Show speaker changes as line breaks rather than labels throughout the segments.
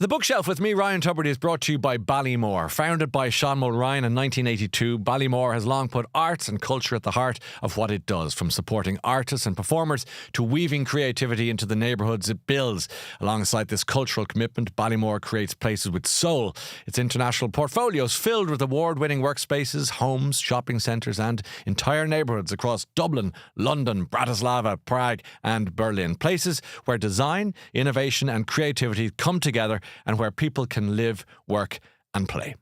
The Bookshelf with me, Ryan Tubridy, is brought to you by Ballymore. Founded by Sean Mulryan in 1982, Ballymore has long put arts and culture at the heart of what it does, from supporting artists and performers to weaving creativity into the neighbourhoods it builds. Alongside this cultural commitment, Ballymore creates places with soul. Its international portfolio is filled with award-winning workspaces, homes, shopping centres and entire neighbourhoods across Dublin, London, Bratislava, Prague and Berlin. Places where design, innovation and creativity come together and where people can live, work and play.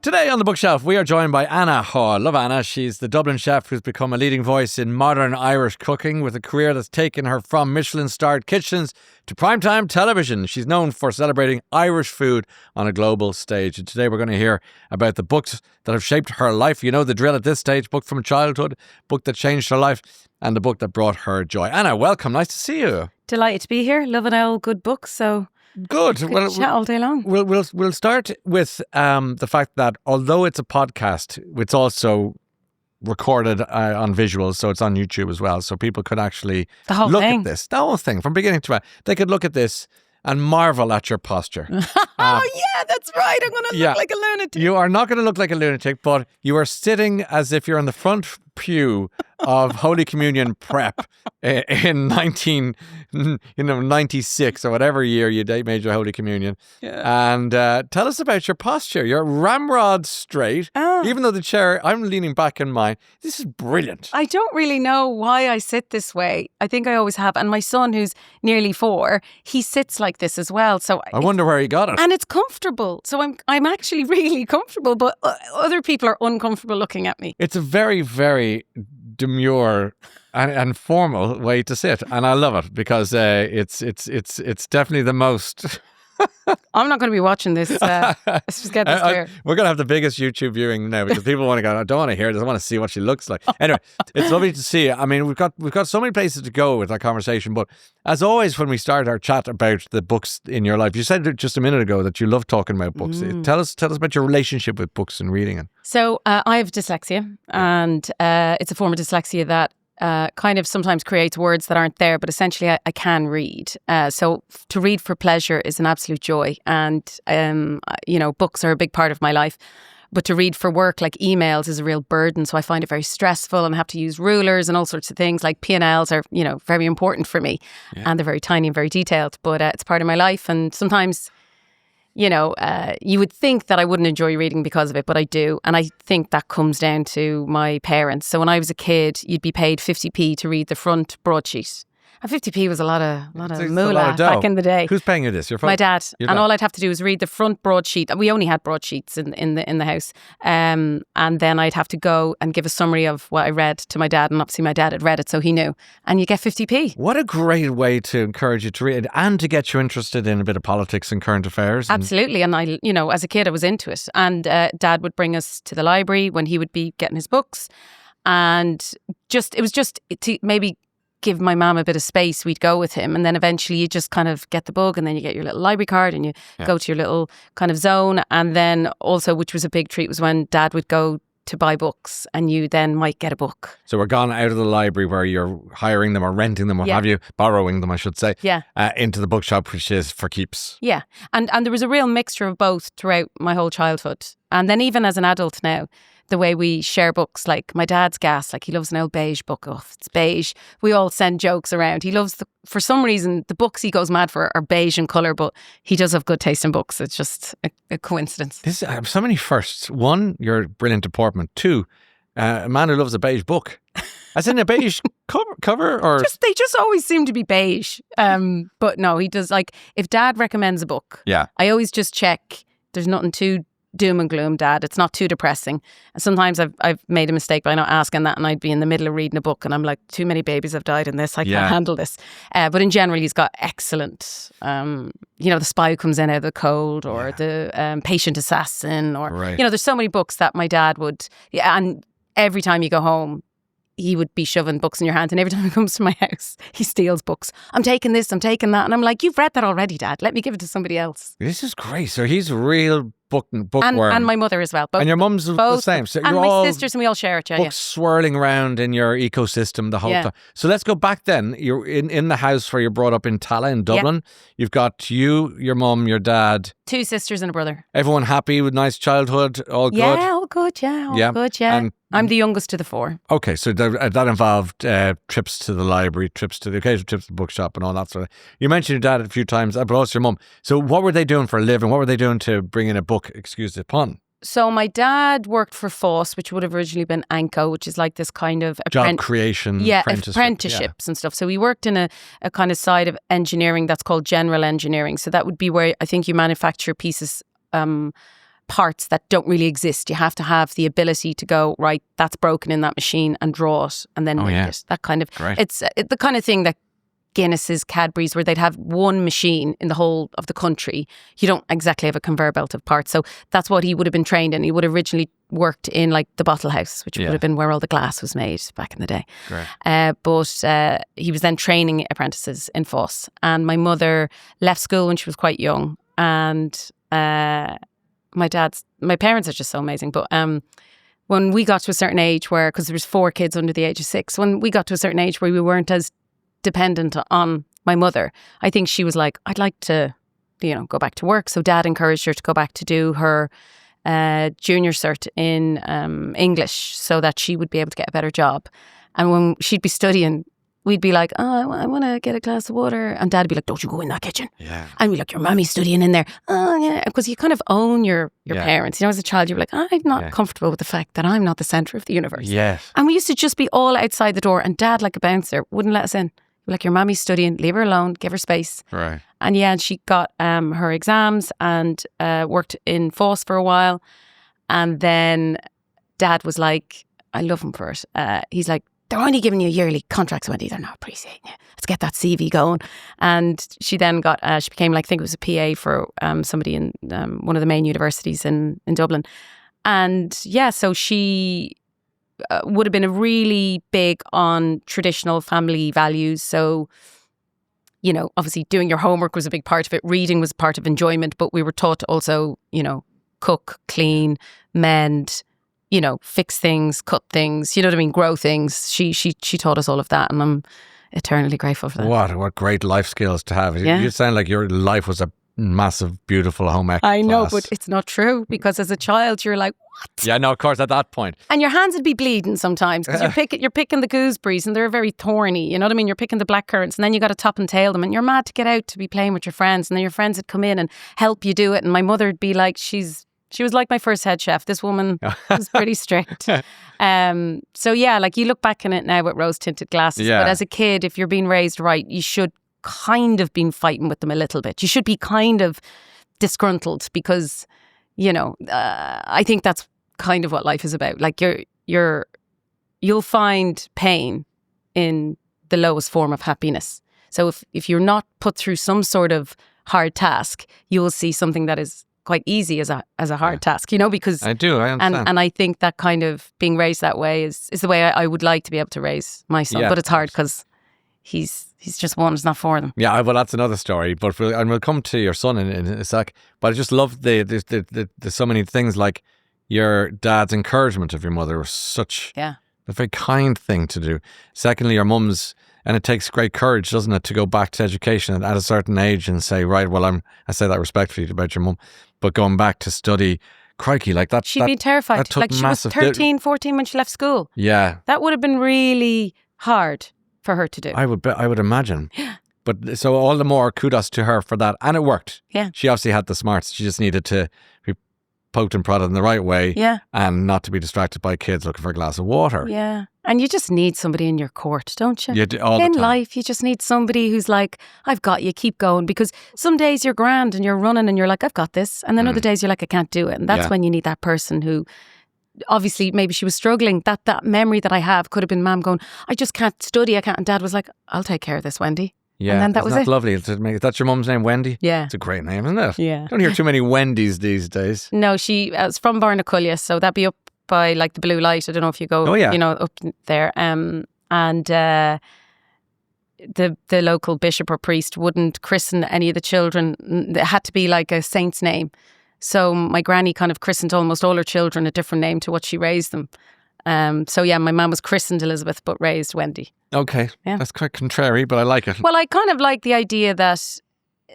Today on The Bookshelf, we are joined by Anna Haugh. Love Anna. She's the Dublin chef who's become a leading voice in modern Irish cooking with a career that's taken her from Michelin-starred kitchens to primetime television. She's known for celebrating Irish food on a global stage. And today we're going to hear about the books that have shaped her life. You know the drill at this stage: book from childhood, book that changed her life, and the book that brought her joy. Anna, welcome. Nice to see you.
Delighted to be here. Loving all good books, so...
Good.
Well, chat all day long.
We'll start with the fact that although it's a podcast, it's also recorded on visuals, so it's on YouTube as well. So people could actually look at this, the whole thing from beginning to end. They could look at this and marvel at your posture.
Oh yeah, that's right. I'm going to look like a lunatic.
You are not going to look like a lunatic, but you are sitting as if you're in the front pew of Holy Communion prep in 96 or whatever year you made your Holy Communion. Yeah. And tell us about your posture. You're ramrod straight. Even though the chair, I'm leaning back in mine. This is brilliant.
I don't really know why I sit this way. I think I always have. And my son, who's nearly 4, he sits like this as well. So
I wonder where he got it.
And it's comfortable. So I'm actually really comfortable, but other people are uncomfortable looking at me.
It's a very, very demure and formal way to sit, and I love it because it's definitely the most.
I'm not going to be watching this. Let's just get this clear.
We're going to have the biggest YouTube viewing now because people want to go, I don't want to hear this, I want to see what she looks like. Anyway, it's lovely to see you. I mean, we've got so many places to go with our conversation, but as always, when we start our chat about the books in your life, you said just a minute ago that you love talking about books. Tell us about your relationship with books and reading.
So I have dyslexia, and it's a form of dyslexia that kind of sometimes creates words that aren't there, but essentially I can read. So to read for pleasure is an absolute joy. And, books are a big part of my life. But to read for work, like emails, is a real burden. So I find it very stressful and have to use rulers and all sorts of things. Like P&Ls are, very important for me. Yeah. And they're very tiny and very detailed. But it's part of my life. And sometimes... you would think that I wouldn't enjoy reading because of it, but I do. And I think that comes down to my parents. So when I was a kid, you'd be paid 50p to read the front broadsheet. And 50p was a lot of moolah back in the day.
Who's paying you this? Your
My dad. And all I'd have to do was read the front broadsheet. We only had broadsheets in the house. And then I'd have to go and give a summary of what I read to my dad. And obviously my dad had read it, so he knew. And you get 50p.
What a great way to encourage you to read and to get you interested in a bit of politics and current affairs.
Absolutely. And I, as a kid, I was into it. And Dad would bring us to the library when he would be getting his books. And it was just to maybe give my mum a bit of space, we'd go with him, and then eventually you just kind of get the bug, and then you get your little library card and you go to your little kind of zone. And then also, which was a big treat, was when Dad would go to buy books and you then might get a book.
So we're gone out of the library where you're hiring them or renting them or have you, borrowing them I should say, into the bookshop, which is for keeps. Yeah.
And there was a real mixture of both throughout my whole childhood. And then even as an adult now, the way we share books, like my dad's gas, like he loves an old beige book. Oh, it's beige. We all send jokes around. He loves, for some reason, the books he goes mad for are beige in colour, but he does have good taste in books. It's just a coincidence.
This so many firsts. One, your brilliant deportment. Two, a man who loves a beige book. As in a beige cover or...
They just always seem to be beige. But no, he does, like, if Dad recommends a book, I always just check there's nothing too doom and gloom, Dad. It's not too depressing. And sometimes I've made a mistake by not asking that, and I'd be in the middle of reading a book and I'm like, too many babies have died in this. I can't handle this. But in general, he's got excellent, The Spy Who Comes In Out of the Cold, or the Patient Assassin, or, there's so many books that my dad would, and every time you go home, he would be shoving books in your hand, and every time he comes to my house, he steals books. I'm taking this, I'm taking that. And I'm like, you've read that already, Dad. Let me give it to somebody else.
This is great. So he's real bookworm.
And my mother as well. Both,
and your mum's the
both,
same. So
and
you're
my
all
sisters, and we all share it. Yeah,
books swirling around in your ecosystem the whole time. So let's go back then. You're in the house where you're brought up in Tala in Dublin. You've got you, your mum, your dad.
2 sisters and a brother.
Everyone happy with nice childhood? All good?
Yeah, all good. Yeah, all good. Yeah. And I'm the youngest of the 4.
Okay, so that involved trips to the library, occasional trips to the bookshop and all that sort of. You mentioned your dad a few times, but also your mum. So what were they doing for a living? What were they doing to bring in a book? Excuse the pun.
So my dad worked for Haugh, which would have originally been Anko, which is like this kind of
job creation,
apprenticeships and stuff. So we worked in a kind of side of engineering that's called general engineering. So that would be where I think you manufacture pieces, parts that don't really exist. You have to have the ability to go, right, that's broken in that machine, and draw it and then make it. That kind of, it's the kind of thing that Guinness's, Cadbury's, where they'd have one machine in the whole of the country. You don't exactly have a conveyor belt of parts. So that's what he would have been trained in. He would have originally worked in like the bottle house, which would have been where all the glass was made back in the day. But he was then training apprentices in Foss. And my mother left school when she was quite young. And my parents are just so amazing. But when we got to a certain age where, because there was 4 kids under the age of 6, when we got to a certain age where we weren't as dependent on my mother, I think she was like, I'd like to, go back to work. So Dad encouraged her to go back to do her junior cert in English so that she would be able to get a better job. And when she'd be studying, we'd be like, oh, I want to get a glass of water. And Dad'd be like, don't you go in that kitchen. Yeah. And we'd be like, your mommy's studying in there. Oh, yeah. Because you kind of own your parents. As a child, you're like, I'm not comfortable with the fact that I'm not the centre of the universe. Yes. And we used to just be all outside the door, and Dad, like a bouncer, wouldn't let us in. Like, your mommy's studying, leave her alone, give her space. Right. And she got her exams and worked in Foss for a while. And then Dad was like, I love him for it. He's like, they're only giving you yearly contracts, Wendy. They're not appreciating you. Let's get that CV going. And she then got, she became like, I think it was a PA for somebody in one of the main universities in Dublin. And so she would have been really big on traditional family values. So, obviously doing your homework was a big part of it. Reading was part of enjoyment, but we were taught to also, cook, clean, mend, fix things, cut things, grow things. She taught us all of that, and I'm eternally grateful for that.
What great life skills to have. You sound like your life was a massive, beautiful home ec
I know, but it's not true, because as a child you're like, what?
Yeah, no, of course, at that point.
And your hands would be bleeding sometimes, because you're picking the gooseberries and they're very thorny, you know what I mean? You're picking the blackcurrants, and then you got to top and tail them, and you're mad to get out to be playing with your friends, and then your friends would come in and help you do it. And my mother would be like, she was like my first head chef. This woman was pretty strict. So like, you look back on it now with rose-tinted glasses, but as a kid, if you're being raised right, you should kind of been fighting with them a little bit. You should be kind of disgruntled, because, I think that's kind of what life is about. Like, you'll find pain in the lowest form of happiness. So if you're not put through some sort of hard task, you'll see something that is quite easy as a hard task, because
I understand.
And I think that kind of being raised that way is the way I would like to be able to raise my son. But it's hard, because he's just one, it's not for them.
Yeah, well, that's another story. But we'll come to your son in a sec. But I just love the so many things, like your dad's encouragement of your mother was such a very kind thing to do. Secondly, your mum's, and it takes great courage, doesn't it, to go back to education at a certain age and say, right, well, I say that respectfully about your mum, but going back to study, crikey, like that.
She'd be terrified.
That took
like, she was 13, 14 when she left school.
Yeah.
That would have been really hard for her to do.
I would imagine. Yeah. But so all the more kudos to her for that. And it worked.
Yeah.
She obviously had the smarts. She just needed to be poked and prodded in the right way. Yeah. And not to be distracted by kids looking for a glass of water.
Yeah. And you just need somebody in your court, don't you?
You do, all the time.
In life, you just need somebody who's like, I've got you, keep going. Because some days you're grand and you're running and you're like, I've got this. And then other days you're like, I can't do it. And that's when you need that person who, obviously, maybe she was struggling. That memory that I have could have been Mum going, I just can't study, I can't. And Dad was like, I'll take care of this, Wendy.
Yeah,
and then that was it.
Lovely. That's your mum's name, Wendy?
Yeah.
It's a great name, isn't it?
Yeah.
Don't hear too many Wendys these days.
No, she was from Barnacullia, so that'd be up by like the Blue Light. I don't know if you go, up there. And the local bishop or priest wouldn't christen any of the children. It had to be like a saint's name. So my granny kind of christened almost all her children a different name to what she raised them. So yeah, my mum was christened Elizabeth but raised Wendy.
Okay.
Yeah.
That's quite contrary, but I like it.
Well, I kind of like the idea that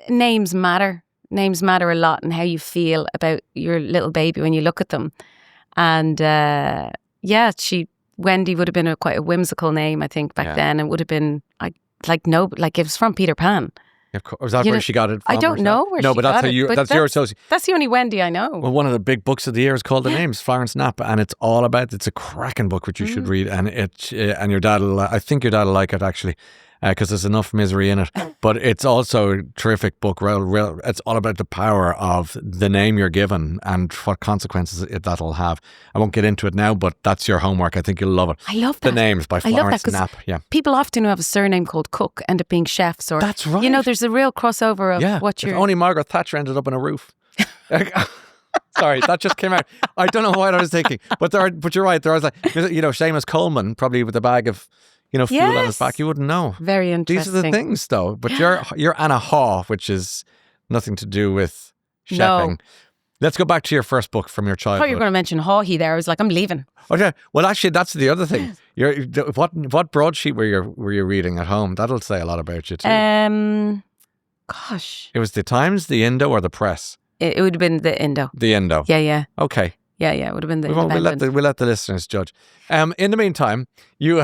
names matter. Names matter a lot and how you feel about your little baby when you look at them. And Wendy would have been quite a whimsical name, I think, back then. It would have been it was from Peter Pan.
Of course. Was that where she got it from?
I don't know where she got it.
No, but that's your association.
That's the only Wendy I know.
Well, one of the big books of the year is called The Names, Florence Knapp, and it's all about, it's a cracking book which you should read, and and your dad will, I think your dad will like it actually, because there's enough misery in it. But it's also a terrific book. It's all about the power of the name you're given and what consequences that'll have. I won't get into it now, but that's your homework. I think you'll love it.
I love that.
The Names by Florence Knapp. Yeah.
People often who have a surname called Cook end up being chefs, or
that's right.
There's a real crossover of what you're.
If only Margaret Thatcher ended up on a roof. Sorry, that just came out. I don't know what I was thinking, but you're right. There was Seamus Coleman probably with a bag of fuel on his back. You wouldn't know.
Very interesting.
These are the things, though. But you're Anna Haugh, which is nothing to do with chefing. No. Let's go back to your first book from your childhood.
I thought you were going to mention Haugh there. I was like, I'm leaving.
Okay. Well, actually, that's the other thing. What broadsheet were you reading at home? That'll say a lot about you too.
Gosh.
It was the Times, the Indo, or the Press?
It would have been the Indo.
The Indo.
Yeah.
Okay.
Yeah, it would have been the
Independent. We'll let the listeners judge. In the meantime, you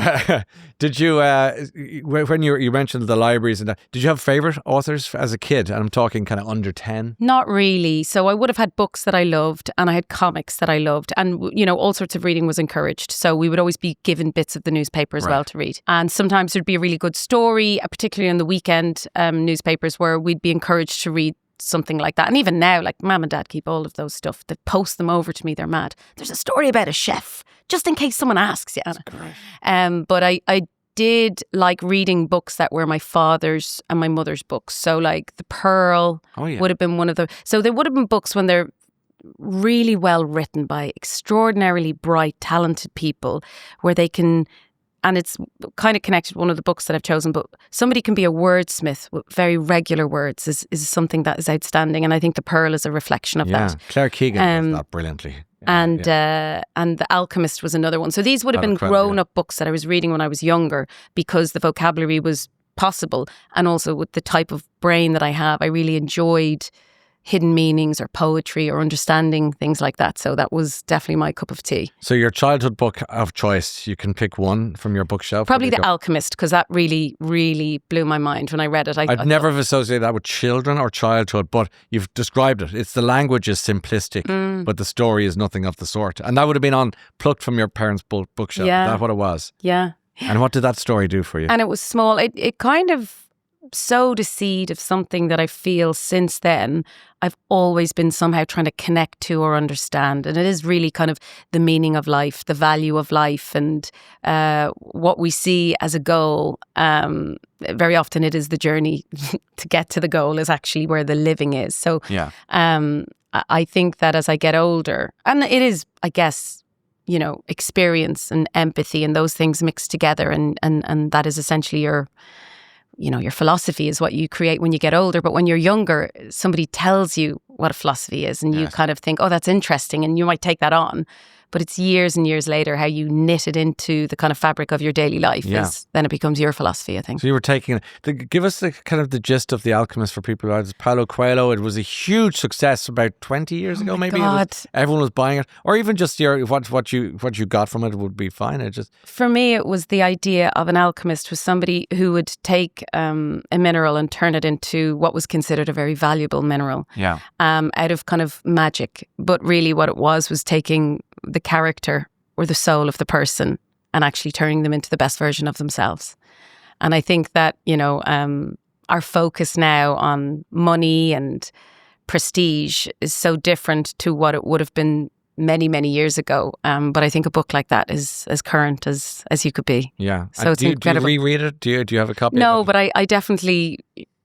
did you when you mentioned the libraries and that, did you have favourite authors as a kid? And I'm talking kind of under 10.
Not really. So I would have had books that I loved, and I had comics that I loved, and all sorts of reading was encouraged. So we would always be given bits of the newspaper as well to read, and sometimes there'd be a really good story, particularly in the weekend newspapers, where we'd be encouraged to read something like that. And even now, like Mum and Dad keep all of those stuff. They post them over to me. They're mad. There's a story about a chef, just in case someone asks you, Anna. But I did like reading books that were my father's and my mother's books. So like The Pearl would have been one of the... So they would have been books when they're really well written by extraordinarily bright, talented people, where they can... And it's kind of connected, one of the books that I've chosen, but somebody can be a wordsmith with very regular words is something that is outstanding. And I think The Pearl is a reflection of that.
Claire Keegan does that brilliantly.
And The Alchemist was another one. So these would have been grown-up books that I was reading when I was younger, because the vocabulary was possible. And also with the type of brain that I have, I really enjoyed hidden meanings or poetry or understanding things like that. So that was definitely my cup of tea.
So your childhood book of choice, you can pick one from your bookshelf?
Probably The Alchemist, because that really, really blew my mind when I read it.
I'd never have associated that with children or childhood, but you've described it. It's the language is simplistic, but the story is nothing of the sort. And that would have been plucked from your parents' bookshelf.
Yeah.
Is that what it was?
Yeah.
And what did that story do for you?
And it was small. It kind of sowed a seed of something that I feel since then I've always been somehow trying to connect to or understand. And it is really kind of the meaning of life, the value of life, and what we see as a goal. Very often it is the journey to get to the goal is actually where the living is. So I think that as I get older, and it is, I guess, experience and empathy and those things mixed together, and that is essentially your philosophy is what you create when you get older. But when you're younger, somebody tells you what a philosophy is, and you kind of think, oh, that's interesting, and you might take that on. But it's years and years later how you knit it into the kind of fabric of your daily life is then it becomes your philosophy, I think.
So you were taking give us the kind of the gist of The Alchemist for people who are Paulo Coelho. It was a huge success about 20 years ago, maybe. Everyone was buying it, or even just what you got from it would be fine.
For me, it was the idea of an alchemist was somebody who would take a mineral and turn it into what was considered a very valuable mineral.
Yeah.
Out of kind of magic, but really what it was taking the character or the soul of the person and actually turning them into the best version of themselves. And I think that, our focus now on money and prestige is so different to what it would have been many, many years ago. But I think a book like that is as current as you could be.
Yeah.
So it's incredible.
Do you reread it? Do you have a copy?
No,
of it?
but I definitely,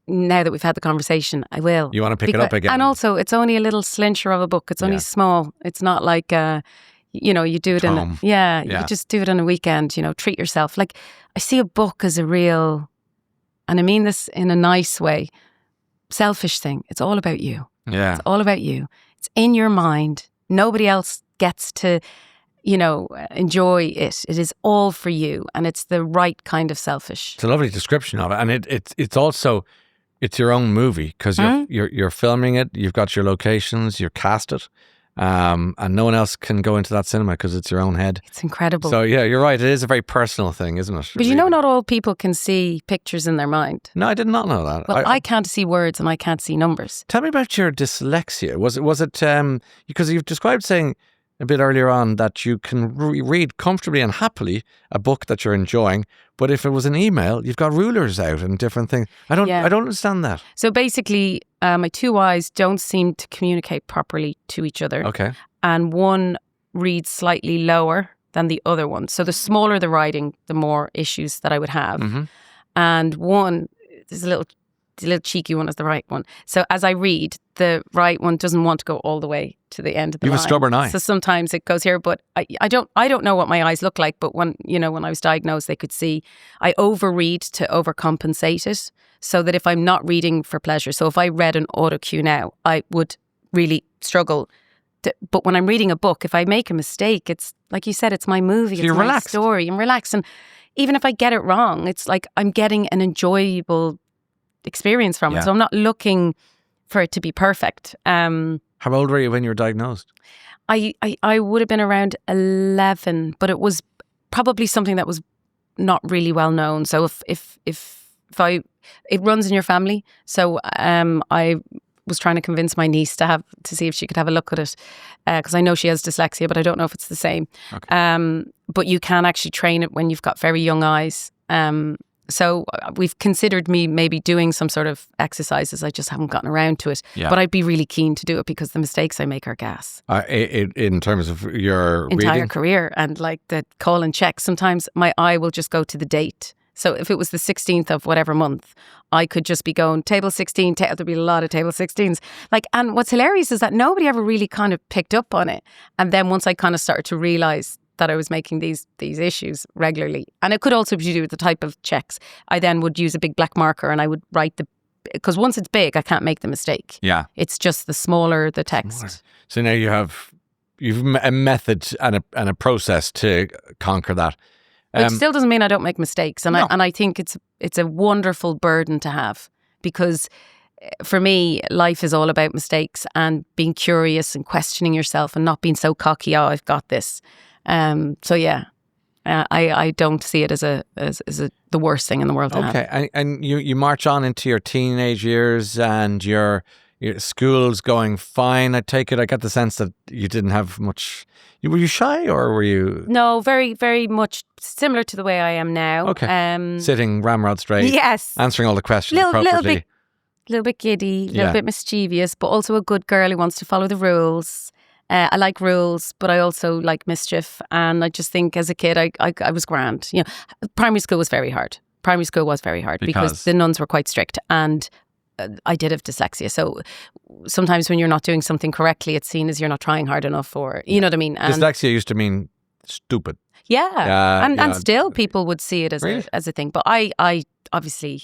now that we've had the conversation, I will.
You want to pick it up again?
And also, it's only a little slincher of a book. It's only small. It's not like you do it you just do it on a weekend, treat yourself. Like, I see a book as a real, and I mean this in a nice way, selfish thing. It's all about you.
Yeah.
It's all about you. It's in your mind. Nobody else gets to, enjoy it. It is all for you, and it's the right kind of selfish.
It's a lovely description of it, and it's also it's your own movie because you're filming it. You've got your locations. You're cast it. And no one else can go into that cinema because it's your own head.
It's incredible.
So yeah, you're right. It is a very personal thing, isn't it?
But not all people can see pictures in their mind.
No, I did not know that.
Well, I can't see words and I can't see numbers.
Tell me about your dyslexia. Was it because you've described saying a bit earlier on that you can read comfortably and happily a book that you're enjoying, but if it was an email, you've got rulers out and different things. I don't understand that.
So basically, my two eyes don't seem to communicate properly to each other.
Okay.
And one reads slightly lower than the other one. So the smaller the writing, the more issues that I would have.
Mm-hmm.
And one is the little cheeky one is the right one. So as I read, the right one doesn't want to go all the way to the end of the line.
You have a stubborn eye.
So sometimes it goes here, but I don't know what my eyes look like. But when I was diagnosed, they could see I overread to overcompensate it, so that if I'm not reading for pleasure, so if I read an auto cue now, I would really struggle. But when I'm reading a book, if I make a mistake, it's like you said, it's my movie,
so
it's
you're
my
relaxed.
Story. I'm relaxed, and even if I get it wrong, it's like I'm getting an enjoyable experience from it. So I'm not looking for it to be perfect.
How old were you when you were diagnosed?
I would have been around 11, but it was probably something that was not really well known. So if it runs in your family. So I was trying to convince my niece to see if she could have a look at it, because I know she has dyslexia, but I don't know if it's the same.
Okay.
But you can actually train it when you've got very young eyes. So we've considered me maybe doing some sort of exercises. I just haven't gotten around to it. Yeah. But I'd be really keen to do it because the mistakes I make are gas.
In terms of your
entire
reading?
Career, and like the call and check, sometimes my eye will just go to the date. So if it was the 16th of whatever month, I could just be going table 16. There'd be a lot of table 16s. And what's hilarious is that nobody ever really kind of picked up on it. And then once I kind of started to realise that I was making these issues regularly, and it could also be to do with the type of checks, I then would use a big black marker and I would write because once it's big, I can't make the mistake.
Yeah.
It's just the smaller the text.
Smaller. So now you've a method and a process to conquer that.
Which still doesn't mean I don't make mistakes. And I think it's a wonderful burden to have, because for me, life is all about mistakes and being curious and questioning yourself and not being so cocky, oh, I've got this. So yeah, I don't see it as the worst thing in the world to have.
Okay, and you march on into your teenage years and your school's going fine. I take it, I get the sense that you didn't have much. Were you shy or were you?
No, very, very much similar to the way I am now.
Okay, sitting ramrod straight.
Yes.
Answering all the questions appropriately.
Little bit giddy, a little bit mischievous, but also a good girl who wants to follow the rules. I like rules, but I also like mischief. And I just think as a kid, I was grand. Primary school was very hard. Because the nuns were quite strict, and I did have dyslexia. So sometimes when you're not doing something correctly, it's seen as you're not trying hard enough, or you know what I mean. And
dyslexia used to mean stupid.
Yeah, and still people would see it as
really?
as a thing. But I obviously,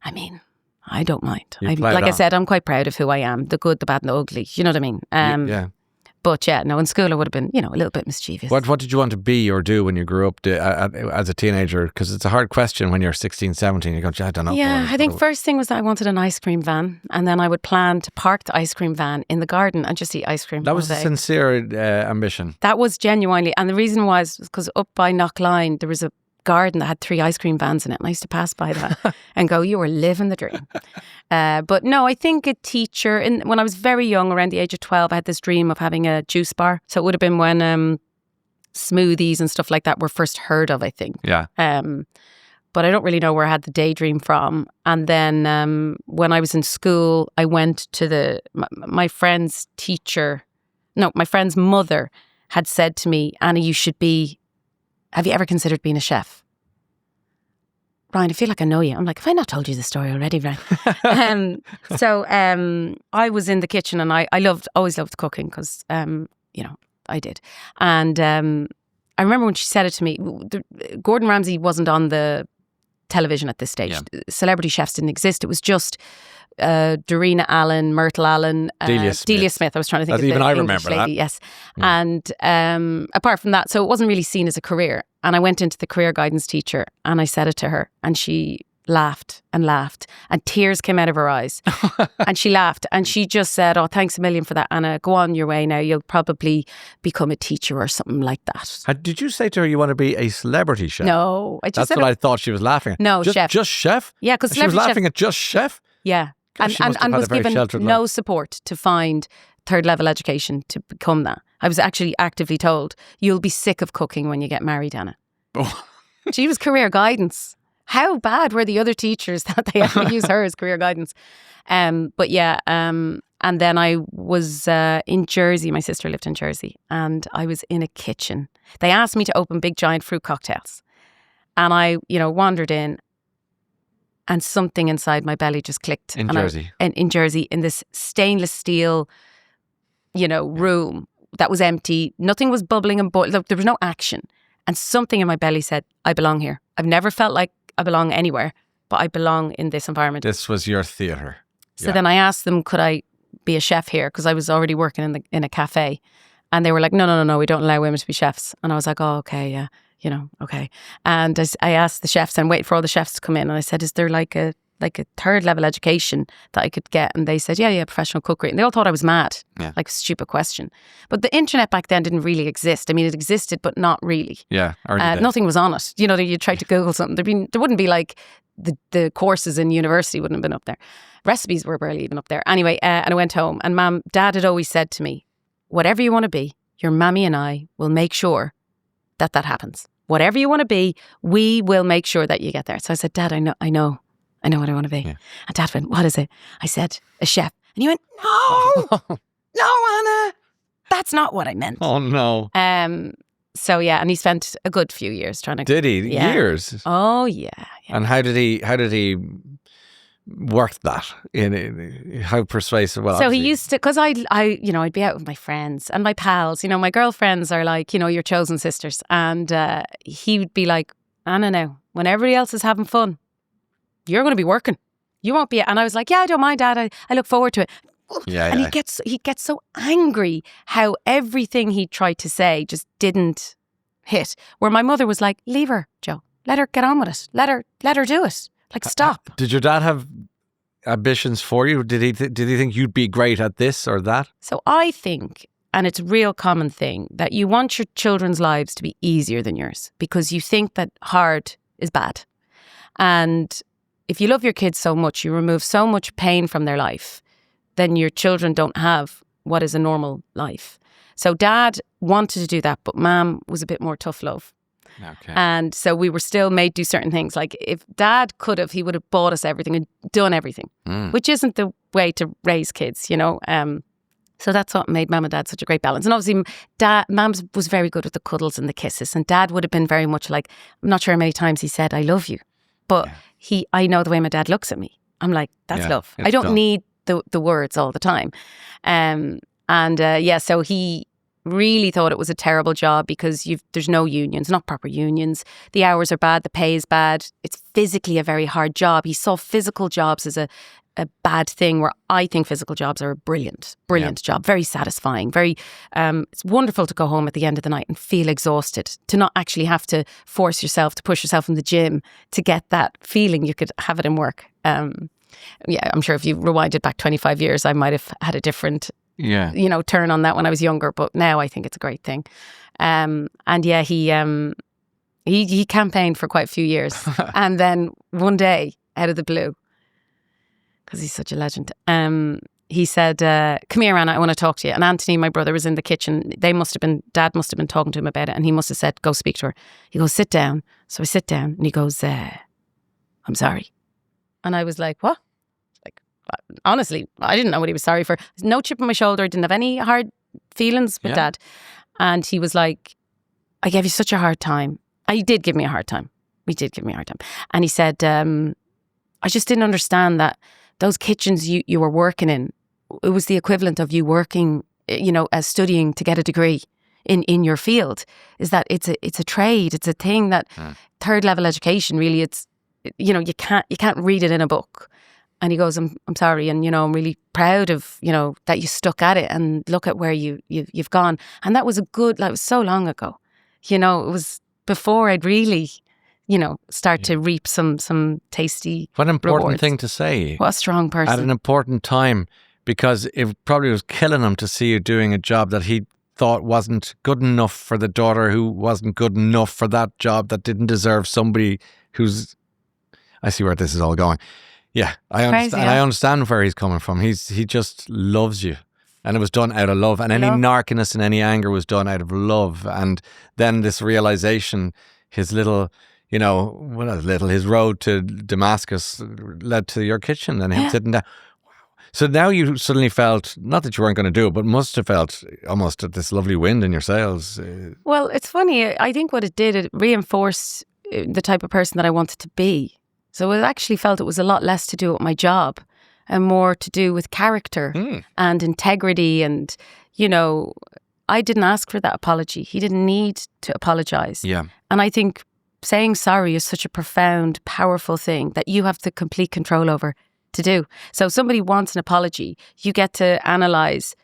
I mean, I don't mind. I said, I'm quite proud of who I am, the good, the bad, and the ugly. You know what I mean?
Yeah.
But yeah, no, in school I would have been, a little bit mischievous.
What did you want to be or do when you grew up as a teenager? Because it's a hard question when you're 16, 17. You go, I don't know.
Yeah, I think first thing was that I wanted an ice cream van, and then I would plan to park the ice cream van in the garden and just eat ice cream.
That was a sincere ambition.
That was genuinely, and the reason was because up by Knockline there was a garden that had 3 ice cream vans in it, and I used to pass by that and go, you were living the dream. But no, I think a teacher, when I was very young, around the age of 12, I had this dream of having a juice bar. So it would have been when smoothies and stuff like that were first heard of, I think.
Yeah.
But I don't really know where I had the daydream from. And then when I was in school, I went to my friend's mother had said to me, Anna, have you ever considered being a chef? Ryan, I feel like I know you. I'm like, have I not told you the story already, Ryan? So I was in the kitchen, and I always loved cooking because, I did. And I remember when she said it to me, Gordon Ramsay wasn't on the television at this stage. Yeah. Celebrity chefs didn't exist. It was just Dorina Allen, Myrtle Allen,
Delia
Smith. I was trying to think
That's
of
even
the
I
English
remember
lady.
that.
Yes. And apart from that, so it wasn't really seen as a career. And I went into the career guidance teacher and I said it to her, and she laughed and laughed, and tears came out of her eyes. And she laughed, and she just said, "Oh, thanks a million for that, Anna. Go on your way now. You'll probably become a teacher or something like that."
Did you say to her you want to be a celebrity chef?
No, I just
That's
said
what I thought she was laughing at.
No,
just,
chef.
Just chef?
Yeah, because
she was laughing at just chef?
Yeah.
God, she must have
And
had
was
a very
given
sheltered
no
life.
support to find third level education to become that. I was actually actively told, "You'll be sick of cooking when you get married, Anna." She was career guidance. How bad were the other teachers that they had to use her as career guidance? But yeah, and then I was in Jersey. My sister lived in Jersey, and I was in a kitchen. They asked me to open big giant fruit cocktails, and I, wandered in, and something inside my belly just clicked.
In Jersey?
In Jersey, in this stainless steel, room that was empty. Nothing was bubbling and boiling. There was no action. And something in my belly said, "I belong here." I've never felt like I belong anywhere, but I belong in this environment.
This was your theatre.
So then I asked them, could I be a chef here? Because I was already working in a cafe. And they were like, no, we don't allow women to be chefs. And I was like, "Oh, okay, yeah, okay." And I asked the chefs and waited for all the chefs to come in. And I said, "Is there like a third level education that I could get?" And they said, yeah, professional cookery. And they all thought I was mad, like a stupid question. But the internet back then didn't really exist. I mean, it existed, but not really.
Yeah.
Nothing was on it. You tried to Google something. There wouldn't be like the courses in university wouldn't have been up there. Recipes were barely even up there. Anyway, and I went home, and Dad had always said to me, "Whatever you want to be, your mammy and I will make sure that happens. Whatever you want to be, we will make sure that you get there." So I said, "Dad, I know what I want to be." Yeah. And Dad went, "What is it?" I said, "A chef." And he went, "No, no, Anna, that's not what I meant."
Oh, no.
So yeah, and he spent a good few years trying to.
Did he?
Yeah.
Years?
Oh, yeah.
And how did he work that? How persuasive? Well,
so he used to, because I'd be out with my friends and my pals. My girlfriends are like, your chosen sisters. And he would be like, "Anna, now, when everybody else is having fun, you're going to be working. You won't be." And I was like, "Yeah, I don't mind, Dad. I look forward to it."
Yeah.
And he gets so angry how everything he tried to say just didn't hit. Where my mother was like, "Leave her, Joe. Let her get on with it. Let her do it. Like, stop."
Did your dad have ambitions for you? Did he think you'd be great at this or that?
So I think, and it's a real common thing, that you want your children's lives to be easier than yours because you think that hard is bad. And if you love your kids so much, you remove so much pain from their life, then your children don't have what is a normal life. So Dad wanted to do that, but Mum was a bit more tough love.
Okay.
And so we were still made do certain things. Like if Dad could have, he would have bought us everything and done everything, which isn't the way to raise kids, So that's what made Mum and Dad such a great balance. And obviously Mum was very good with the cuddles and the kisses, and Dad would have been very much like, I'm not sure how many times he said, "I love you." But I know the way my dad looks at me. I'm like, that's love. I don't need the words all the time. So he really thought it was a terrible job because there's no unions, not proper unions. The hours are bad, the pay is bad. It's physically a very hard job. He saw physical jobs as a bad thing, where I think physical jobs are a brilliant job, very satisfying, very it's wonderful to go home at the end of the night and feel exhausted, to not actually have to force yourself to push yourself in the gym to get that feeling. You could have it in work. I'm sure if you rewinded back 25 years, I might have had a different turn on that when I was younger, but now I think it's a great thing. He campaigned for quite a few years. And then one day, out of the blue, because he's such a legend, he said, "Come here, Anna, I want to talk to you." And Anthony, my brother, was in the kitchen. Dad must have been talking to him about it, and he must have said, "Go speak to her." He goes, "Sit down." So I sit down, and he goes, "I'm sorry." And I was like, "What?" Like, honestly, I didn't know what he was sorry for. No chip on my shoulder. I didn't have any hard feelings with Dad. And he was like, "I gave you such a hard time." He did give me a hard time. He did give me a hard time. And he said, "I just didn't understand that those kitchens you were working in, it was the equivalent of you working, as studying to get a degree in your field. Is that it's a trade. It's a thing that third level education really. It's you can't read it in a book, And he goes, I'm sorry. And, I'm really proud of, that you stuck at it and look at where you've gone. And that was was so long ago. It was before I'd really, start to reap some tasty
What an important
rewards.
thing to say.
What a strong person.
At an important time, because it probably was killing him to see you doing a job that he thought wasn't good enough for the daughter, who wasn't good enough for that job, that didn't deserve somebody who's... I see where this is all going. Yeah, I understand.
Crazy,
and I understand where he's coming from. He just loves you. And it was done out of love. And any narkiness and any anger was done out of love. And then this realization, his little... his road to Damascus led to your kitchen and him sitting down. Wow. So now you suddenly felt, not that you weren't going to do it, but must have felt almost this lovely wind in your sails.
Well, it's funny. I think what it did, it reinforced the type of person that I wanted to be. So I actually felt it was a lot less to do with my job and more to do with character and integrity. And, I didn't ask for that apology. He didn't need to apologize.
Yeah.
And I think saying sorry is such a profound, powerful thing that you have the complete control over to do. So if somebody wants an apology, you get to analyse,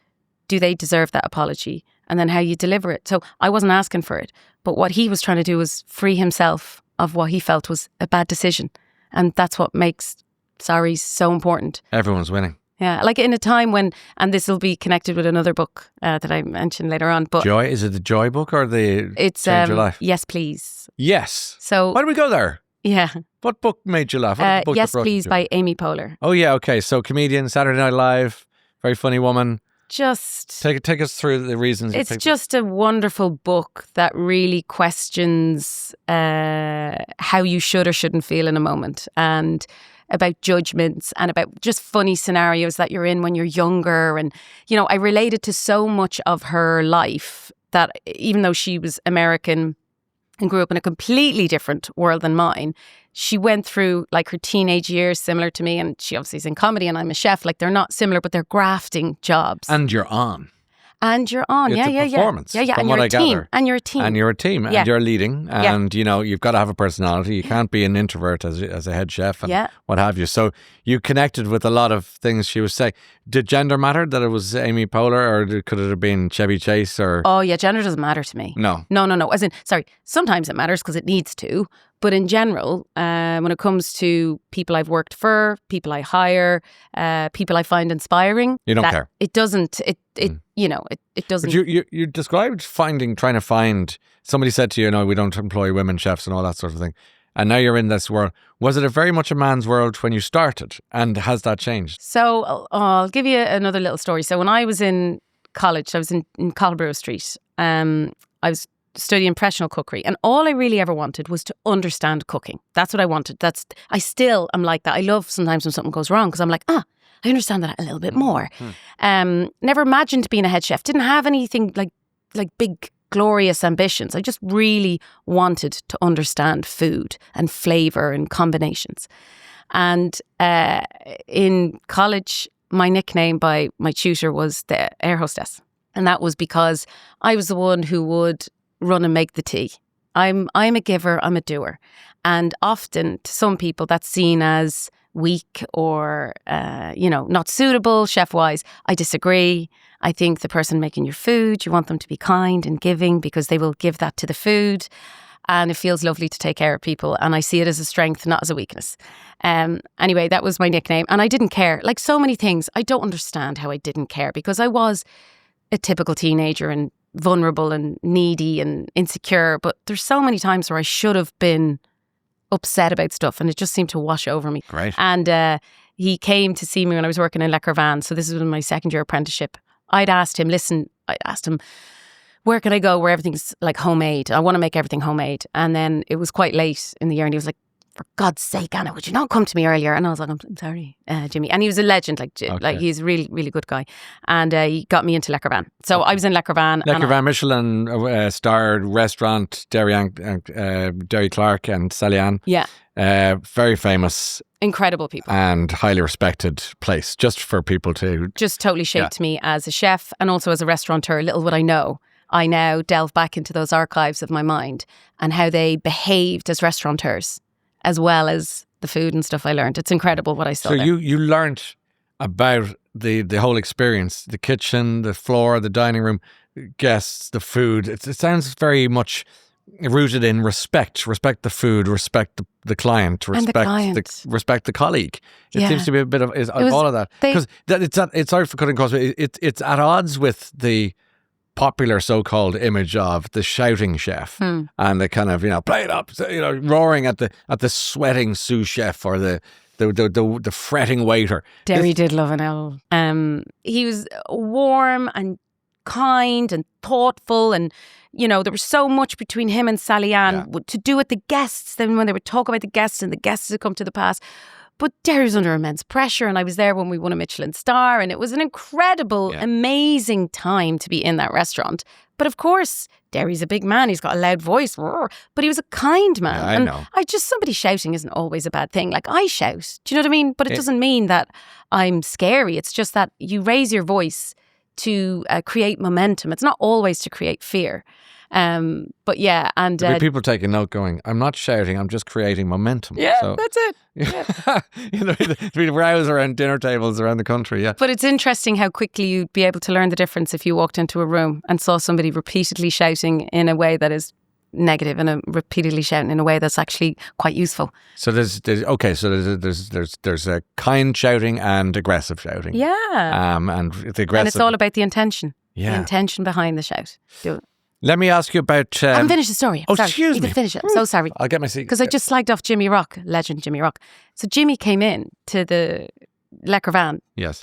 do they deserve that apology? And then how you deliver it. So I wasn't asking for it. But what he was trying to do was free himself of what he felt was a bad decision. And that's what makes sorries so important.
Everyone's winning.
Yeah, like in a time when, and this will be connected with another book that I mentioned later on. But
Joy, is it the Joy book or the
it's
Change Your Life?
Yes, Please.
Yes.
So
why did we go there?
Yeah.
What book made you laugh? What was the book
Yes,
that brought you
Please
joy?
by Amy Poehler.
Oh yeah, okay. So comedian, Saturday Night Live, very funny woman.
Just
take us through the reasons.
It's just a wonderful book that really questions how you should or shouldn't feel in a moment, and about judgments and about just funny scenarios that you're in when you're younger. And, I related to so much of her life that even though she was American and grew up in a completely different world than mine, she went through like her teenage years similar to me. And she obviously is in comedy and I'm a chef. Like they're not similar, but they're grafting jobs.
And you're on.
And you're on,
It's a performance,
yeah.
from
And
what
you're
I
a team.
gather.
And you're a team.
And you're a team, and you're leading, and you've got to have a personality. You can't be an introvert as a head chef and what have you. So you connected with a lot of things she was saying. Did gender matter, that it was Amy Poehler, or could it have been Chevy Chase? Or
Oh yeah, gender doesn't matter to me.
No.
As in, sorry, sometimes it matters because it needs to. But in general, when it comes to people I've worked for, people I hire, people I find inspiring,
you don't care.
It doesn't. It doesn't.
But you described trying to find. Somebody said to you, "No, we don't employ women chefs and all that sort of thing." And now you're in this world. Was it very much a man's world when you started? And has that changed?
So I'll give you another little story. So when I was in college, I was in Colborough Street. I was studying professional cookery, and all I really ever wanted was to understand cooking. That's what I wanted. I still am like that. I love sometimes when something goes wrong because I'm like, I understand that a little bit more. Never imagined being a head chef. Didn't have anything like big glorious ambitions. I just really wanted to understand food and flavour and combinations. And in college, my nickname by my tutor was the air hostess. And that was because I was the one who would run and make the tea. I'm a giver, I'm a doer. And often to some people that's seen as weak or, not suitable chef-wise. I disagree. I think the person making your food, you want them to be kind and giving because they will give that to the food. And it feels lovely to take care of people. And I see it as a strength, not as a weakness. Anyway, that was my nickname. And I didn't care. Like so many things, I don't understand how I didn't care because I was a typical teenager and vulnerable and needy and insecure. But there's so many times where I should have been upset about stuff and it just seemed to wash over me.
Great.
And he came to see me when I was working in Le Carvan. So this was my second year apprenticeship. I asked him, where can I go where everything's like homemade? I want to make everything homemade. And then it was quite late in the year and he was like, for God's sake, Anna, would you not come to me earlier? And I was like, I'm sorry, Jimmy. And he was a legend, like he's a really, really good guy. And he got me into Le Carvan. So I was in Le Carvan.
Le Carvan, Michelin starred restaurant, Derry Clark and Sally Ann.
Yeah.
Very famous.
Incredible people.
And highly respected place, just for people to...
Just totally shaped me as a chef and also as a restaurateur. Little would I know, I now delve back into those archives of my mind and how they behaved as restaurateurs as well as the food and stuff I learned. It's incredible what I saw
So
there.
you learned about the whole experience, the kitchen, the floor, the dining room, guests, the food. It sounds very much rooted in respect the food, respect the client, respect the colleague. It seems to be a bit of all of that, because it's sorry for cutting across, but it's at odds with the popular so-called image of the shouting chef and the kind of, play it up, roaring at the sweating sous chef or the fretting waiter.
Derry did love an owl. He was warm and kind and thoughtful, and there was so much between him and Sally Ann to do with the guests. Then when they would talk about the guests and the guests had come to the past, but Derry was under immense pressure, and I was there when we won a Michelin star, and it was an incredible, amazing time to be in that restaurant. But of course, Derry's a big man. He's got a loud voice, but he was a kind man.
Yeah, I know.
Somebody shouting isn't always a bad thing. Like, I shout. Do you know what I mean? But it doesn't mean that I'm scary. It's just that you raise your voice to create momentum. It's not always to create fear. But yeah, and
people take a note going, I'm not shouting, I'm just creating momentum.
Yeah, so, that's it.
Yeah. We rouse around dinner tables around the country, yeah.
But it's interesting how quickly you'd be able to learn the difference if you walked into a room and saw somebody repeatedly shouting in a way that is negative and repeatedly shouting in a way that's actually quite useful.
So there's a kind shouting and aggressive shouting.
Yeah.
And the aggressive.
And it's all about the intention.
Yeah.
The intention behind the shout. Do it.
Let me ask you about...
I haven't finished the story.
Oh,
sorry.
excuse me.
You can finish it. I'm so sorry.
I'll get my seat.
Because I just slagged off Jimmy Rock, legend Jimmy Rock. So Jimmy came in to the Le Crevin.
Yes.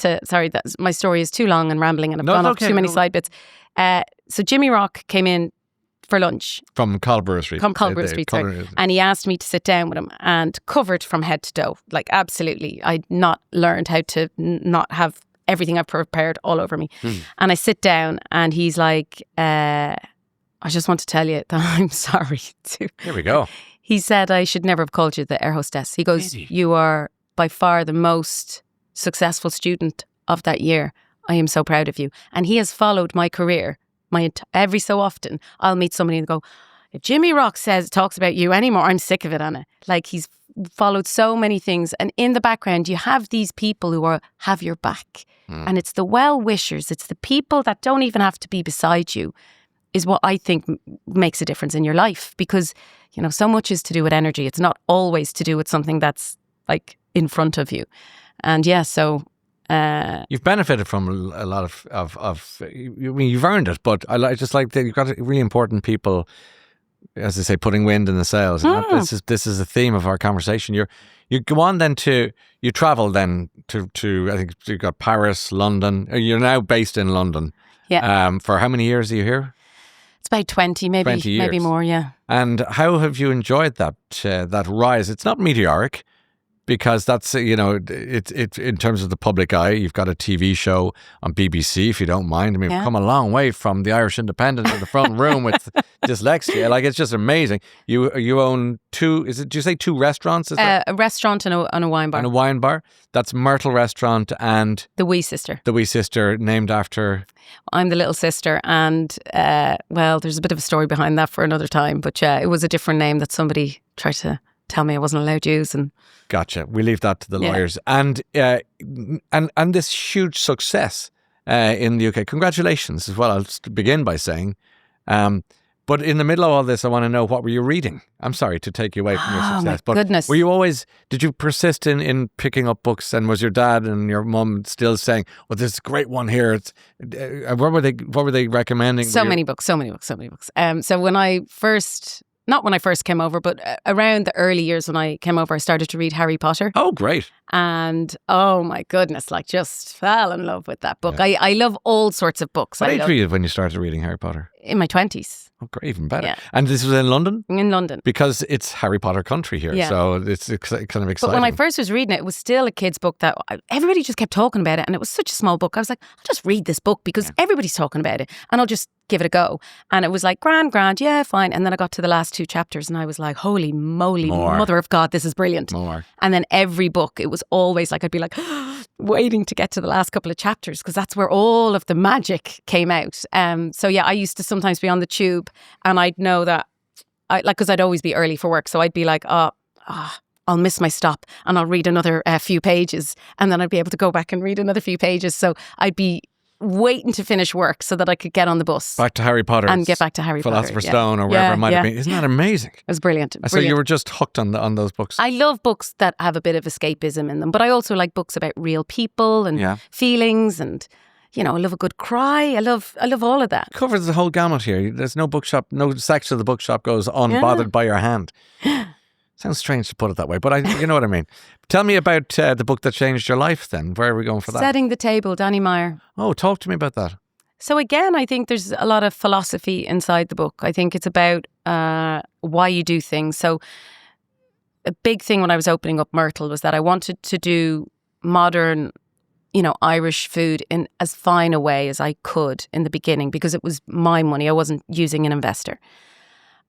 My story is too long and rambling, and I've gone off too many side bits. So Jimmy Rock came in for lunch.
From Colborough Street.
And he asked me to sit down with him, and covered from head to toe. Like, absolutely. I'd not learned how to not have everything I've prepared all over me. And I sit down, and he's like... I just want to tell you that I'm sorry too.
Here we go.
He said I should never have called you the air hostess. He goes, you are by far the most successful student of that year. I am so proud of you. And he has followed my career. Every so often, I'll meet somebody and go, if Jimmy Rock talks about you anymore, I'm sick of it, Anna. Like, he's followed so many things. And in the background, you have these people who have your back. And it's the well-wishers. It's the people that don't even have to be beside you, is what I think makes a difference in your life, because, so much is to do with energy. It's not always to do with something that's like in front of you. And so...
you've benefited from a lot of you've earned it, but I just like that you've got really important people, as they say, putting wind in the sails. And this is the theme of our conversation. You go on then you travel then to I think you've got Paris, London. You're now based in London.
Yeah.
For how many years are you here?
It's about 20, maybe more, yeah.
And how have you enjoyed that rise? It's not meteoric, because that's, it's in terms of the public eye. You've got a TV show on BBC, if you don't mind. I mean, we've come a long way from the Irish Independent in the front room with dyslexia. Like, it's just amazing. You own two, do you say two restaurants?
A restaurant and a wine bar.
And a wine bar. That's Myrtle Restaurant and...
The Wee Sister.
The Wee Sister, named after...
I'm the little sister, and there's a bit of a story behind that for another time. But it was a different name that somebody tried to tell me I wasn't allowed to use. And
gotcha. We leave that to the lawyers. And this huge success in the UK. Congratulations is what I'll begin by saying. But in the middle of all this, I want to know, what were you reading? I'm sorry to take you away from your success.
My goodness.
Did you persist in picking up books, and was your dad and your mum still saying, well, there's a great one here? What were they recommending?
So many books. So not when I first came over, but around the early years when I came over, I started to read Harry Potter.
Oh, great.
And oh my goodness, like, just fell in love with that book. Yeah. I love all sorts of books.
What age were you when you started reading Harry Potter?
In my 20s.
Oh, great, even better.
Yeah.
And this was in London?
In London.
Because it's Harry Potter country here, so it's kind of exciting.
But when I first was reading it, it was still a kid's book that everybody just kept talking about it, and it was such a small book. I was like, I'll just read this book because everybody's talking about it, and I'll just give it a go. And it was like, grand, yeah, fine. And then I got to the last 2 chapters, and I was like, holy moly, mother of God, this is brilliant.
More.
And then every book, it was always like, I'd be like, waiting to get to the last couple of chapters, because that's where all of the magic came out. I used to sometimes be on the tube, and I'd know that, because I'd always be early for work, so I'd be like, I'll I'll miss my stop and I'll read another few pages, and then I'd be able to go back and read another few pages. So I'd be waiting to finish work so that I could get on the bus.
Back to Harry Potter.
And get back to Harry Potter.
Philosopher's Stone or wherever it might have been. Isn't that amazing?
It was brilliant.
So you were just hooked on those books.
I love books that have a bit of escapism in them, but I also like books about real people and feelings, and I love a good cry. I love all of that.
Covers the whole gamut here. There's no bookshop, no section of the bookshop goes unbothered by your hand. Sounds strange to put it that way, but you know what I mean. Tell me about the book that changed your life then. Where are we going for that?
Setting the Table, Danny Meyer.
Oh, talk to me about that.
So again, I think there's a lot of philosophy inside the book. I think it's about why you do things. So a big thing when I was opening up Myrtle was that I wanted to do modern, Irish food in as fine a way as I could in the beginning, because it was my money. I wasn't using an investor.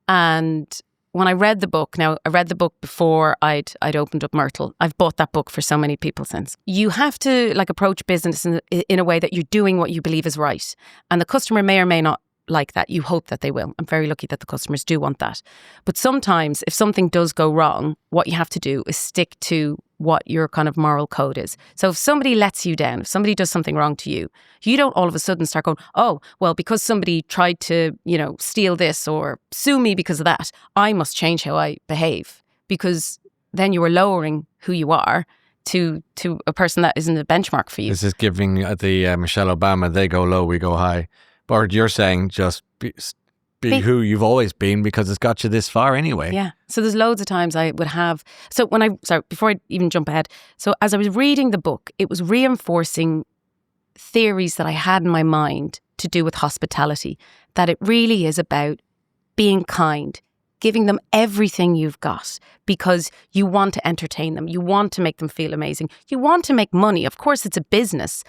And when I read the book, now I read the book before I'd opened up Myrtle. I've bought that book for so many people since. You have to approach business in a way that you're doing what you believe is right. And the customer may or may not like that. You hope that they will. I'm very lucky that the customers do want that. But sometimes if something does go wrong, what you have to do is stick to what your kind of moral code is. So if somebody lets you down, if somebody does something wrong to you, you don't all of a sudden start going, oh, well, because somebody tried to, steal this or sue me because of that, I must change how I behave, because then you are lowering who you are to a person that isn't a benchmark for you.
This is giving the Michelle Obama, they go low, we go high. Or you're saying just be who you've always been, because it's got you this far anyway.
Yeah. So there's loads of times I would have... So before I even jump ahead. So as I was reading the book, it was reinforcing theories that I had in my mind to do with hospitality, that it really is about being kind, giving them everything you've got because you want to entertain them. You want to make them feel amazing. You want to make money. Of course, it's a business.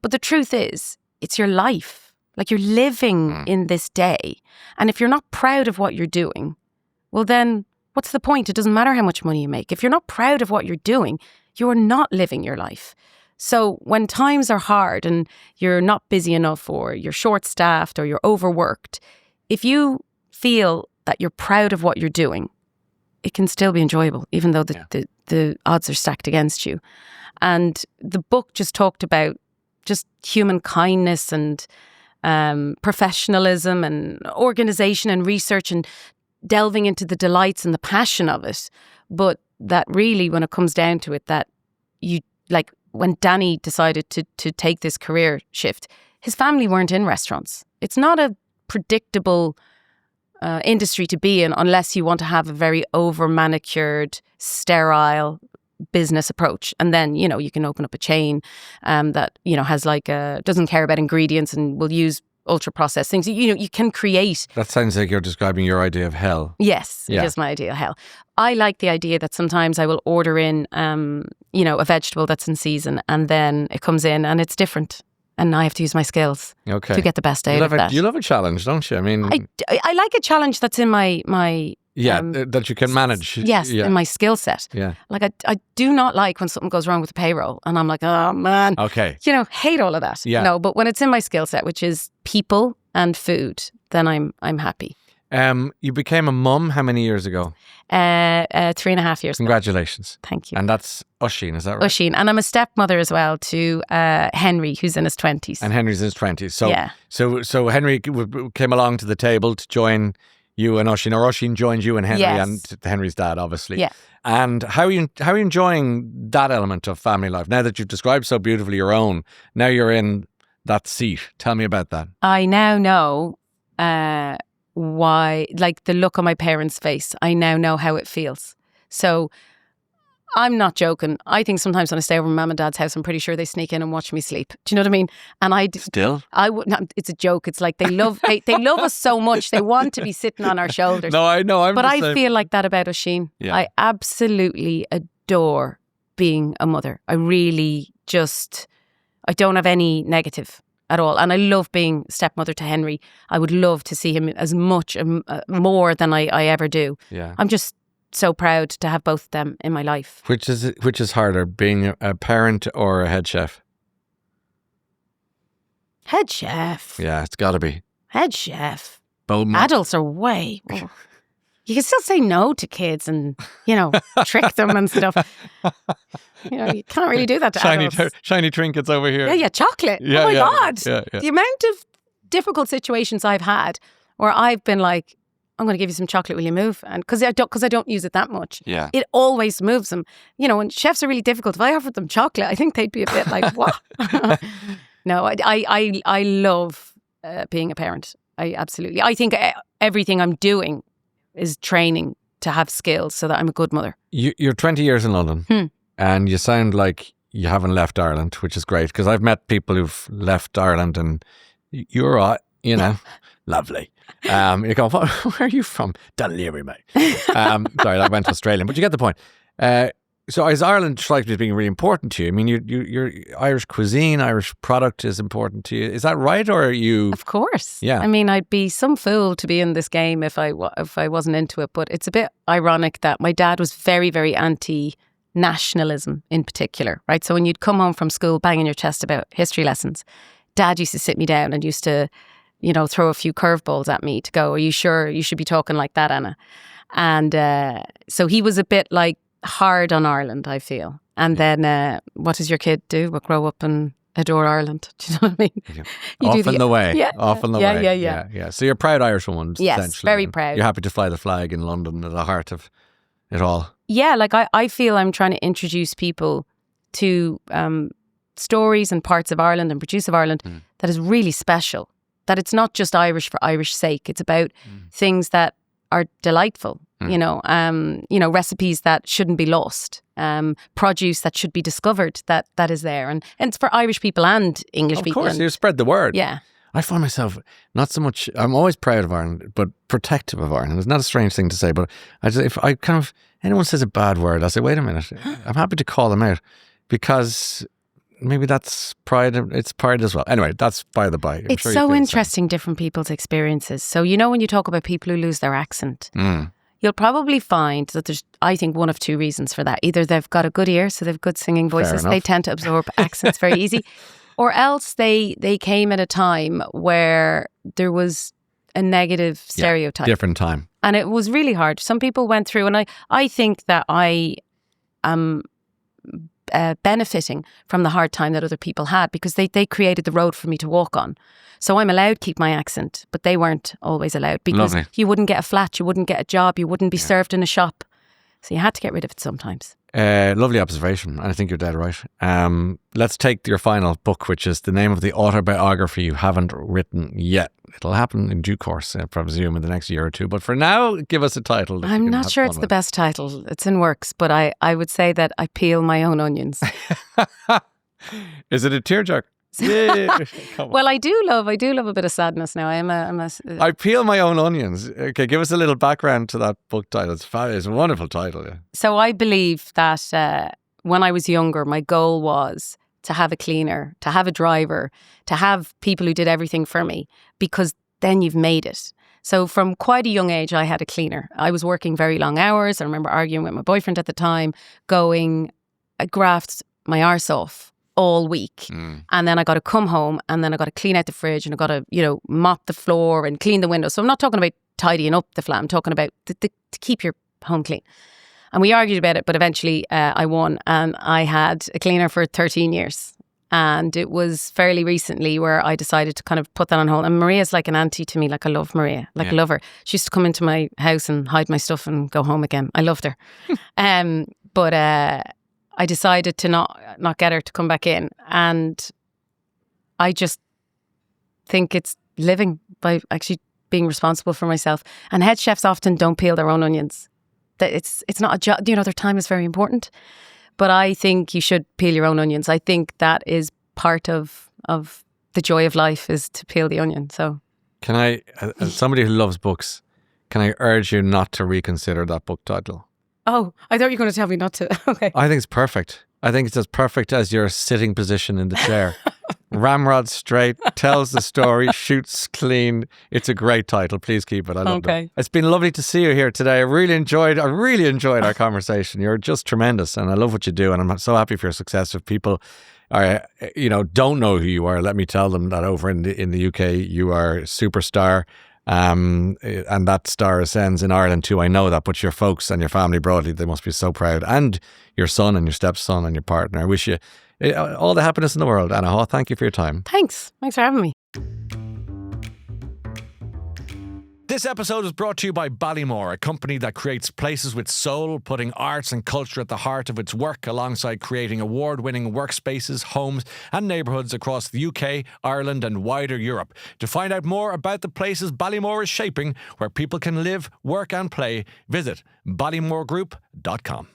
But the truth is, it's your life. You're living in this day. And if you're not proud of what you're doing, well then, what's the point? It doesn't matter how much money you make. If you're not proud of what you're doing, you're not living your life. So when times are hard and you're not busy enough, or you're short-staffed, or you're overworked, if you feel that you're proud of what you're doing, it can still be enjoyable, even though the odds are stacked against you. And the book just talked about just human kindness and professionalism and organization and research, and delving into the delights and the passion of it. But that really, when it comes down to it, that you, when Danny decided to take this career shift, his family weren't in restaurants. It's not a predictable industry to be in unless you want to have a very over-manicured, sterile business approach. And then, you can open up a chain that, has doesn't care about ingredients and will use ultra processed things. You can create.
That sounds like you're describing your idea of hell.
Yes, it is my idea of hell. I like the idea that sometimes I will order in, a vegetable that's in season, and then it comes in and it's different. And I have to use my skills to get the best out of that.
You love a challenge, don't you? I mean,
I like a challenge that's in my
that you can manage.
Yes, in my skill set.
Yeah.
I do not like when something goes wrong with the payroll and I'm like, oh man.
Okay.
Hate all of that.
Yeah.
No, but when it's in my skill set, which is people and food, then I'm happy.
You became a mum how many years ago?
3.5 years ago.
Congratulations.
Thank you.
And that's Oisín, is that right?
Oisín. And I'm a stepmother as well to Henry, who's in his 20s.
And Henry's in his 20s. So Henry came along to the table to join you and Oisín, or Oisín joined you and Henry, and Henry's dad, obviously.
Yeah.
And how are you enjoying that element of family life? Now that you've described so beautifully your own, now you're in that seat. Tell me about that.
I now know why, the look on my parents' face, I now know how it feels. So I'm not joking. I think sometimes when I stay over at Mum and Dad's house, I'm pretty sure they sneak in and watch me sleep. Do you know what I mean? And
still,
I would not. It's a joke. It's like they love us so much. They want to be sitting on our shoulders.
No, I know.
But I feel like that about Oisín.
Yeah.
I absolutely adore being a mother. I really I don't have any negative at all. And I love being stepmother to Henry. I would love to see him as much, more than I ever do.
Yeah.
I'm just so proud to have both of them in my life.
Which is harder, being a parent or a head chef?
Head chef.
Yeah, it's got to be.
Head chef.
Both
Adults are way. You can still say no to kids and, trick them and stuff. You can't really do that to adults.
Shiny trinkets over here.
Yeah, chocolate.
Yeah,
oh my God.
Yeah.
The amount of difficult situations I've had where I've been like, I'm going to give you some chocolate, will you move? And because I don't use it that much.
Yeah.
It always moves them. And chefs are really difficult. If I offered them chocolate, I think they'd be a bit like, what? No, I love being a parent. I think everything I'm doing is training to have skills so that I'm a good mother.
You're 20 years in London and you sound like you haven't left Ireland, which is great because I've met people who've left Ireland and you're right, lovely. You go, where are you from? Delivery, mate. Sorry, I went Australian, but you get the point. So is Ireland strikes me as being really important to you? I mean, your Irish cuisine, Irish product is important to you. Is that right, or are you?
Of course.
Yeah.
I mean, I'd be some fool to be in this game if I wasn't into it. But it's a bit ironic that my dad was very, very anti-nationalism in particular, right? So when you'd come home from school banging your chest about history lessons, Dad used to sit me down and used to, throw a few curveballs at me to go, are you sure you should be talking like that, Anna? And so he was a bit like, hard on Ireland, I feel. And then what does your kid do? Well, grow up and adore Ireland. Do you know what I mean?
Yeah. Off in the way.
Yeah.
Off in the way. Yeah. So you're a proud Irish woman,
yes,
essentially.
very proud.
You're happy to fly the flag in London at the heart of it all.
Yeah, like I feel I'm trying to introduce people to stories and parts of Ireland and produce of Ireland that is really special. That it's not just Irish for Irish sake. It's about things that are delightful. Recipes that shouldn't be lost, produce that should be discovered that is there. And it's for Irish people and English people.
Of course, you spread the word.
Yeah.
I find myself not so much, I'm always proud of Ireland, but protective of Ireland. It's not a strange thing to say, but if anyone says a bad word, I say, wait a minute, I'm happy to call them out because maybe that's pride. It's pride as well. Anyway, that's by the by.
It's so interesting, different people's experiences. So, when you talk about people who lose their accent, you'll probably find that there's, I think, one of two reasons for that. Either they've got a good ear, so they've good singing voices. They tend to absorb accents very easy. Or else they came at a time where there was a negative stereotype.
Different time.
And it was really hard. Some people went through, and I think that I am benefiting from the hard time that other people had because they created the road for me to walk on. So I'm allowed to keep my accent, but they weren't always allowed because you wouldn't get a flat, you wouldn't get a job, you wouldn't be served in a shop. So you had to get rid of it sometimes.
Lovely observation. I think you're dead right. Let's take your final book, which is the name of the autobiography you haven't written yet. It'll happen in due course, I presume, in the next year or two. But for now, give us a title.
I'm not sure it's the best title. It's in works, but I would say that I peel my own onions.
Is it a tearjerker? Yeah.
Well, I do love a bit of sadness now.
I peel my own onions. Okay, give us a little background to that book title. It's a wonderful title. Yeah.
So I believe that when I was younger, my goal was to have a cleaner, to have a driver, to have people who did everything for me, because then you've made it. So from quite a young age, I had a cleaner. I was working very long hours. I remember arguing with my boyfriend at the time, I grafted my arse off all week. And then I got to come home and then I got to clean out the fridge and I got to, mop the floor and clean the windows. So I'm not talking about tidying up the flat. I'm talking about to keep your home clean. And we argued about it, but eventually I won and I had a cleaner for 13 years. And it was fairly recently where I decided to kind of put that on hold. And Maria's like an auntie to me. Like, I love Maria. I love her. She used to come into my house and hide my stuff and go home again. I loved her. But I decided to not get her to come back in. And I just think it's living by actually being responsible for myself. And head chefs often don't peel their own onions. It's not a job. Their time is very important. But I think you should peel your own onions. I think that is part of the joy of life is to peel the onion. So,
can I, as somebody who loves books, can I urge you not to reconsider that book title?
Oh, I thought you were going to tell me not to. Okay.
I think it's perfect. I think it's as perfect as your sitting position in the chair. Ramrod straight, tells the story, shoots clean. It's a great title. Please keep it. I love it. It's been lovely to see you here today. I really enjoyed our conversation. You're just tremendous and I love what you do and I'm so happy for your success. If people don't know who you are, let me tell them that over in the UK you are a superstar. And that star ascends in Ireland too. I know that, but your folks and your family broadly, they must be so proud. And your son and your stepson and your partner. I wish you all the happiness in the world. Anna Haugh, thank you for your time.
Thanks for having me.
This episode is brought to you by Ballymore, a company that creates places with soul, putting arts and culture at the heart of its work alongside creating award-winning workspaces, homes and neighbourhoods across the UK, Ireland and wider Europe. To find out more about the places Ballymore is shaping, where people can live, work and play, visit ballymoregroup.com.